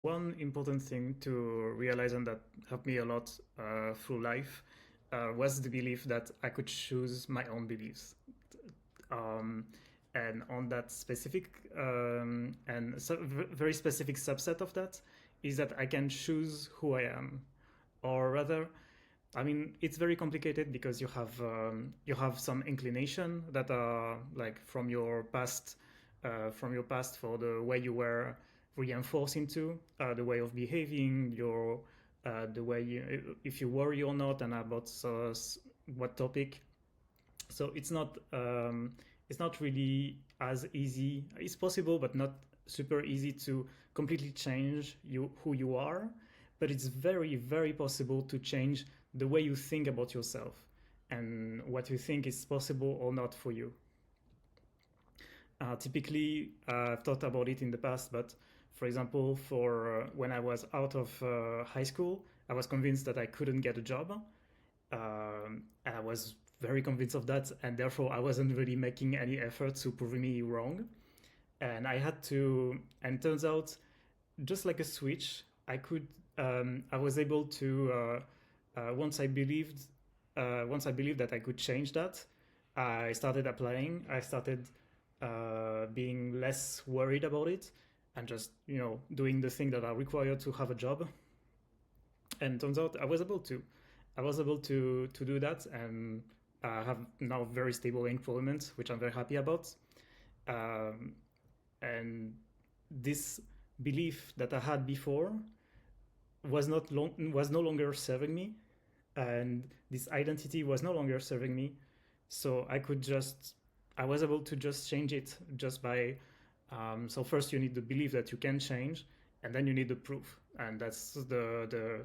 One important thing to realize and that helped me a lot through life was the belief that I could choose my own beliefs. Um, and on that specific and very specific subset of that is that I can choose who I am, or rather, I mean, it's very complicated because you have some inclination that are like from your past for the way you were reinforced into the way of behaving, your the way you, if you worry or not, and about what topic. So it's not really as easy. It's possible, but not super easy to completely change you who you are. But it's very possible to change the way you think about yourself and what you think is possible or not for you. Typically, I've thought about it in the past, but for example, for when I was out of high school, I was convinced that I couldn't get a job. And I was very convinced of that, and therefore I wasn't really making any effort to prove me wrong. And I had to, and turns out, just like a switch, I was able to, once I believed that I could change that, I started applying. I started being less worried about it, and just doing the thing that are required to have a job. And turns out I was able to do that, and have now very stable employment, which I'm very happy about. Um, and this belief that I had before was no longer serving me, and this identity was no longer serving me. So I was able to just change it just by. So first you need the belief that you can change, and then you need the proof, and that's the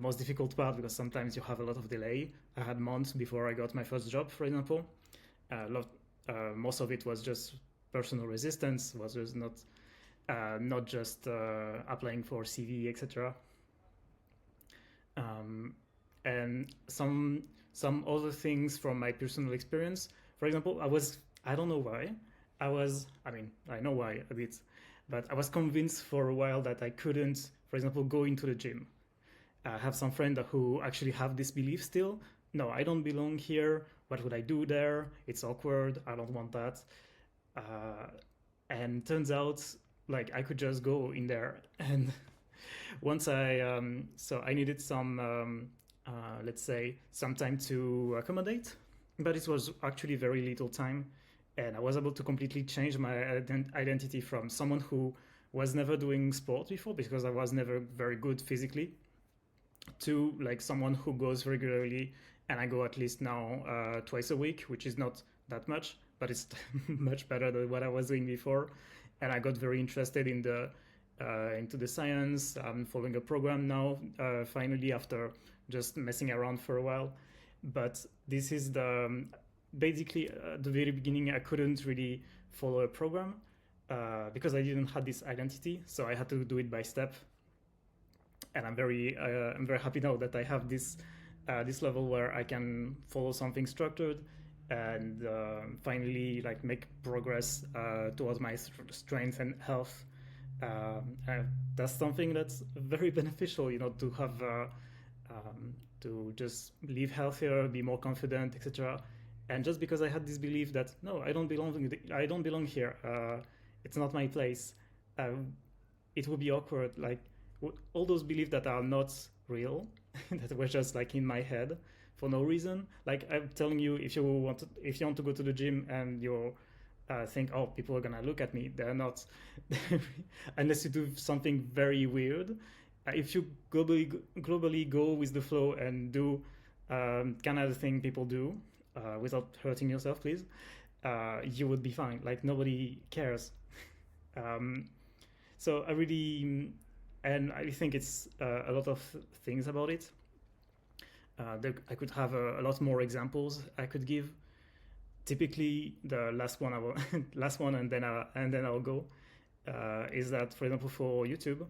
most difficult part because sometimes you have a lot of delay. I had months before I got my first job, for example. Lot, most of it was just personal resistance, was just not just applying for CV, etc. Um, and some other things from my personal experience. For example, I don't know why I mean I know why a bit, but I was convinced for a while that I couldn't, for example, go into the gym. I have some friends who actually have this belief still. No, I don't belong here. What would I do there? It's awkward. I don't want that. Uh, and turns out, like I could just go in there. And once so I needed some, let's say, some time to accommodate, but it was actually very little time, and I was able to completely change my identity from someone who was never doing sport before because I was never very good physically to like someone who goes regularly, and I go at least now twice a week, which is not that much, but it's much better than what I was doing before. And I got very interested in the into the science. I'm following a program now, finally, after just messing around for a while. But this is basically at the very beginning I couldn't really follow a program because I didn't have this identity, so I had to do it by step. And I'm very happy now that I have this level where I can follow something structured and finally like make progress towards my strength and health. That's something that's very beneficial, to have to just live healthier, be more confident, etc. And just because I had this belief that no, I don't belong here. It's not my place. It would be awkward. Like all those beliefs that are not real, that were just like in my head for no reason. Like I'm telling you, if you want to go to the gym and you think, oh, people are gonna look at me, they're not, unless you do something very weird. If you globally go with the flow and do kind of the thing people do without hurting yourself, please, you would be fine. Like nobody cares. Um, so I really, and I think it's a lot of things about it. I could have a lot more examples I could give. Typically, the last one last one, and then I'll go. Is that, for example, for YouTube?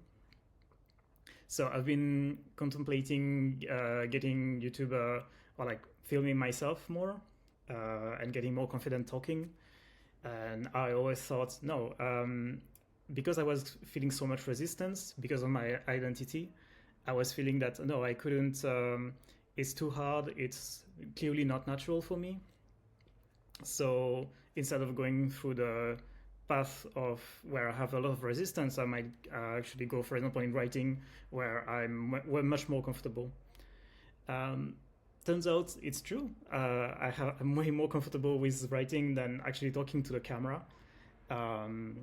So I've been contemplating getting YouTube or like filming myself more and getting more confident talking. And I always thought, no, because I was feeling so much resistance because of my identity, I was feeling that no, I couldn't. It's too hard. It's clearly not natural for me. So instead of going through the path of where I have a lot of resistance, I might actually go, for example, in writing, where we're much more comfortable. Um, Turns out it's true. I'm way more comfortable with writing than actually talking to the camera, um,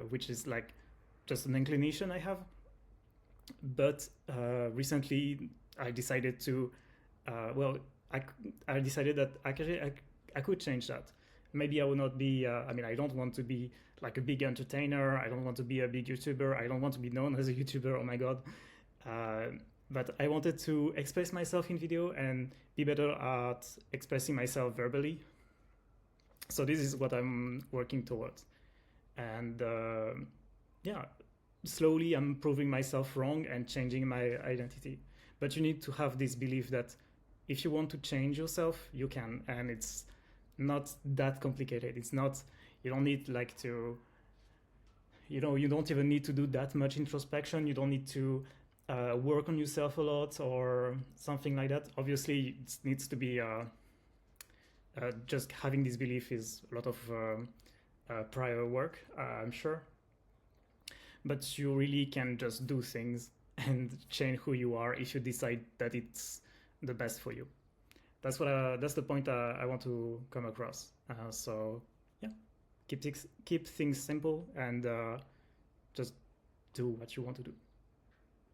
which is like just an inclination I have. But recently, I decided to, well, I, I decided that actually I could change that. Maybe I will not be, I mean, I don't want to be like a big entertainer. I don't want to be a big YouTuber. I don't want to be known as a YouTuber. Oh my God. Uh, but I wanted to express myself in video and be better at expressing myself verbally. So this is what I'm working towards. And yeah, slowly I'm proving myself wrong and changing my identity. But you need to have this belief that if you want to change yourself, you can. And it's not that complicated. It's not, you don't need like to, you don't even need to do that much introspection. You don't need to work on yourself a lot or something like that. Obviously, it needs to be just having this belief is a lot of prior work, I'm sure. But you really can just do things and change who you are if you decide that it's the best for you. That's the point I want to come across. So yeah, keep things simple and just do what you want to do.